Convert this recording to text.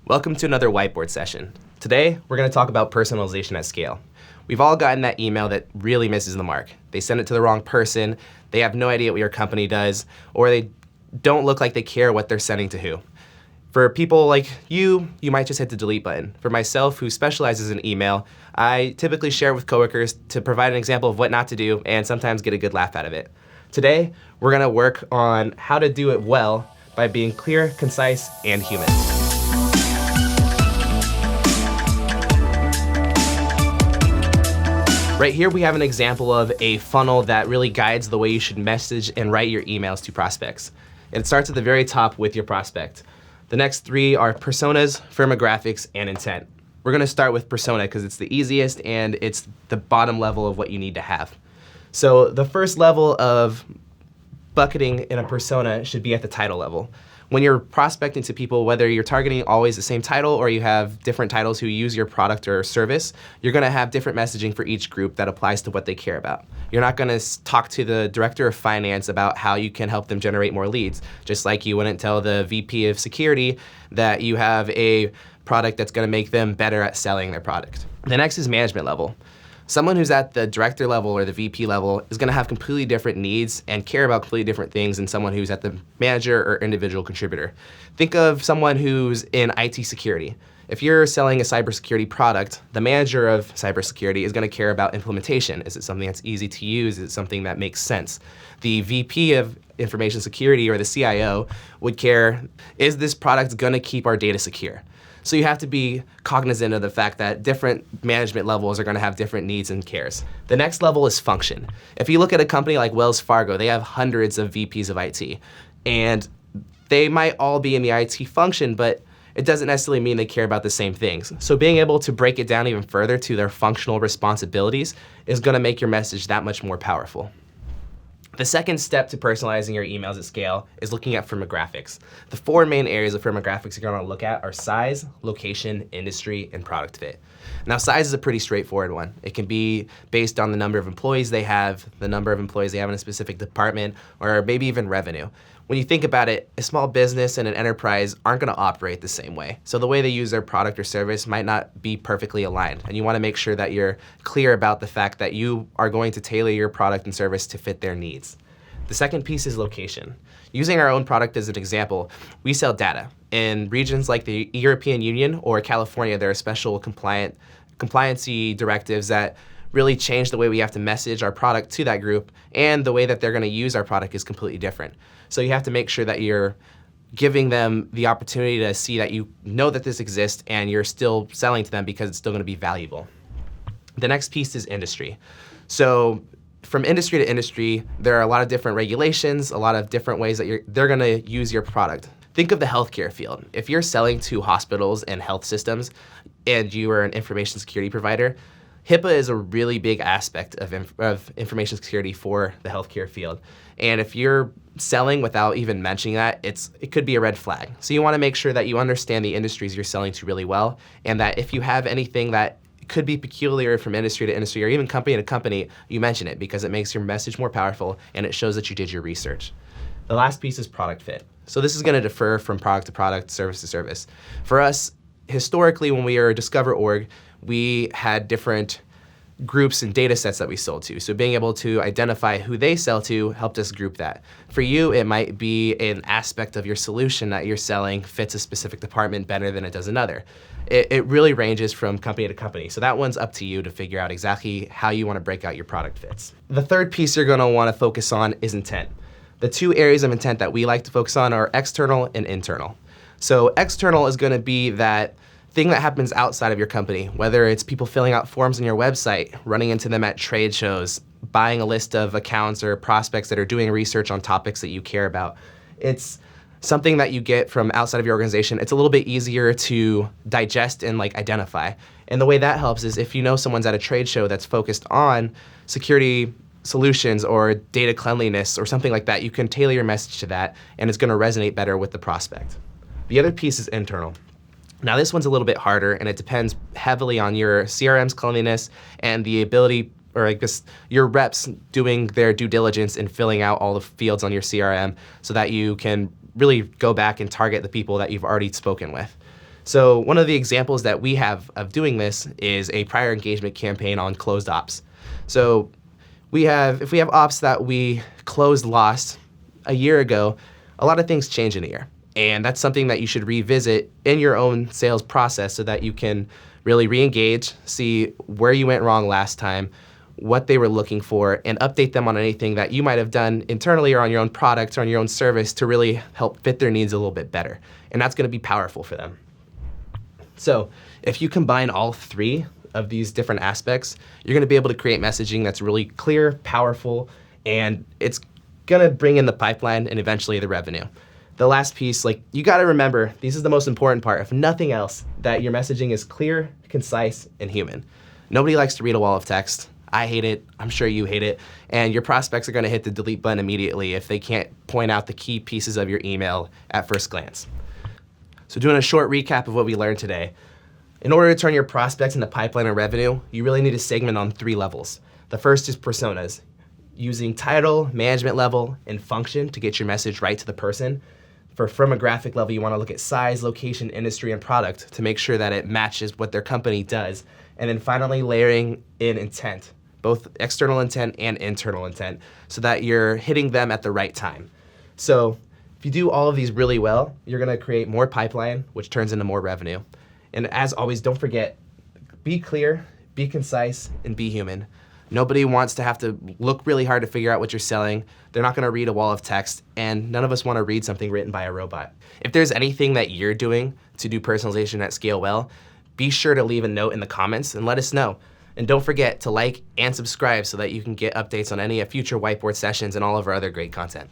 Welcome to another whiteboard session. Today, we're going to talk about personalization at scale. We've all gotten that email that really misses the mark. They send it to the wrong person, they have no idea what your company does, or they don't look like they care what they're sending to who. For people like you might just hit the delete button. For myself, who specializes in email, I typically share it with coworkers to provide an example of what not to do and sometimes get a good laugh out of it. Today, we're going to work on how to do it well by being clear, concise, and human. Right here we have an example of a funnel that really guides the way you should message and write your emails to prospects. It starts at the very top with your prospect. The next three are personas, firmographics, and intent. We're gonna start with persona because it's the easiest and it's the bottom level of what you need to have. So the first level of bucketing in a persona should be at the title level. When you're prospecting to people, whether you're targeting always the same title or you have different titles who use your product or service, you're gonna have different messaging for each group that applies to what they care about. You're not gonna talk to the director of finance about how you can help them generate more leads, just like you wouldn't tell the VP of security that you have a product that's gonna make them better at selling their product. The next is management level. Someone who's at the director level or the VP level is gonna have completely different needs and care about completely different things than someone who's at the manager or individual contributor. Think of someone who's in IT security. If you're selling a cybersecurity product, the manager of cybersecurity is gonna care about implementation. Is it something that's easy to use? Is it something that makes sense? The VP of information security or the CIO would care, is this product gonna keep our data secure? So you have to be cognizant of the fact that different management levels are gonna have different needs and cares. The next level is function. If you look at a company like Wells Fargo, they have hundreds of VPs of IT. And they might all be in the IT function, but it doesn't necessarily mean they care about the same things. So being able to break it down even further to their functional responsibilities is gonna make your message that much more powerful. The second step to personalizing your emails at scale is looking at firmographics. The four main areas of firmographics you're gonna look at are size, location, industry, and product fit. Now, size is a pretty straightforward one. It can be based on the number of employees they have, the number of employees they have in a specific department, or maybe even revenue. When you think about it, a small business and an enterprise aren't gonna operate the same way. So the way they use their product or service might not be perfectly aligned. And you wanna make sure that you're clear about the fact that you are going to tailor your product and service to fit their needs. The second piece is location. Using our own product as an example, we sell data. In regions like the European Union or California, there are special compliancy directives that really change the way we have to message our product to that group, and the way that they're gonna use our product is completely different. So you have to make sure that you're giving them the opportunity to see that you know that this exists and you're still selling to them because it's still gonna be valuable. The next piece is industry. So from industry to industry, there are a lot of different regulations, a lot of different ways that they're gonna use your product. Think of the healthcare field. If you're selling to hospitals and health systems and you are an information security provider, HIPAA is a really big aspect of information security for the healthcare field. And if you're selling without even mentioning that, it could be a red flag. So you wanna make sure that you understand the industries you're selling to really well, and that if you have anything that could be peculiar from industry to industry or even company to company, you mention it because it makes your message more powerful and it shows that you did your research. The last piece is product fit. So this is gonna differ from product to product, service to service. For us, historically, when we were a Discover org, we had different groups and data sets that we sold to. So being able to identify who they sell to helped us group that. For you, it might be an aspect of your solution that you're selling fits a specific department better than it does another. It really ranges from company to company. So that one's up to you to figure out exactly how you wanna break out your product fits. The third piece you're gonna wanna focus on is intent. The two areas of intent that we like to focus on are external and internal. So external is gonna be that thing that happens outside of your company, whether it's people filling out forms on your website, running into them at trade shows, buying a list of accounts or prospects that are doing research on topics that you care about. It's something that you get from outside of your organization. It's a little bit easier to digest and identify. And the way that helps is if you know someone's at a trade show that's focused on security solutions or data cleanliness or something like that, you can tailor your message to that and it's gonna resonate better with the prospect. The other piece is internal. Now this one's a little bit harder and it depends heavily on your CRM's cleanliness and the ability, or your reps doing their due diligence and filling out all the fields on your CRM so that you can really go back and target the people that you've already spoken with. So one of the examples that we have of doing this is a prior engagement campaign on closed ops. So if we have ops that we lost a year ago, a lot of things change in a year. And that's something that you should revisit in your own sales process so that you can really re-engage, see where you went wrong last time, what they were looking for, and update them on anything that you might have done internally or on your own product or on your own service to really help fit their needs a little bit better. And that's gonna be powerful for them. So if you combine all three of these different aspects, you're gonna be able to create messaging that's really clear, powerful, and it's gonna bring in the pipeline and eventually the revenue. The last piece, you gotta remember, this is the most important part, if nothing else, that your messaging is clear, concise, and human. Nobody likes to read a wall of text. I hate it, I'm sure you hate it, and your prospects are gonna hit the delete button immediately if they can't point out the key pieces of your email at first glance. So doing a short recap of what we learned today, in order to turn your prospects into pipeline and revenue, you really need to segment on 3 levels. The first is personas, using title, management level, and function to get your message right to the person. For firmographic level, you wanna look at size, location, industry, and product to make sure that it matches what their company does. And then finally, layering in intent, both external intent and internal intent, so that you're hitting them at the right time. So if you do all of these really well, you're gonna create more pipeline, which turns into more revenue. And as always, don't forget, be clear, be concise, and be human. Nobody wants to have to look really hard to figure out what you're selling. They're not gonna read a wall of text, and none of us wanna read something written by a robot. If there's anything that you're doing to do personalization at scale well, be sure to leave a note in the comments and let us know. And don't forget to like and subscribe so that you can get updates on any future whiteboard sessions and all of our other great content.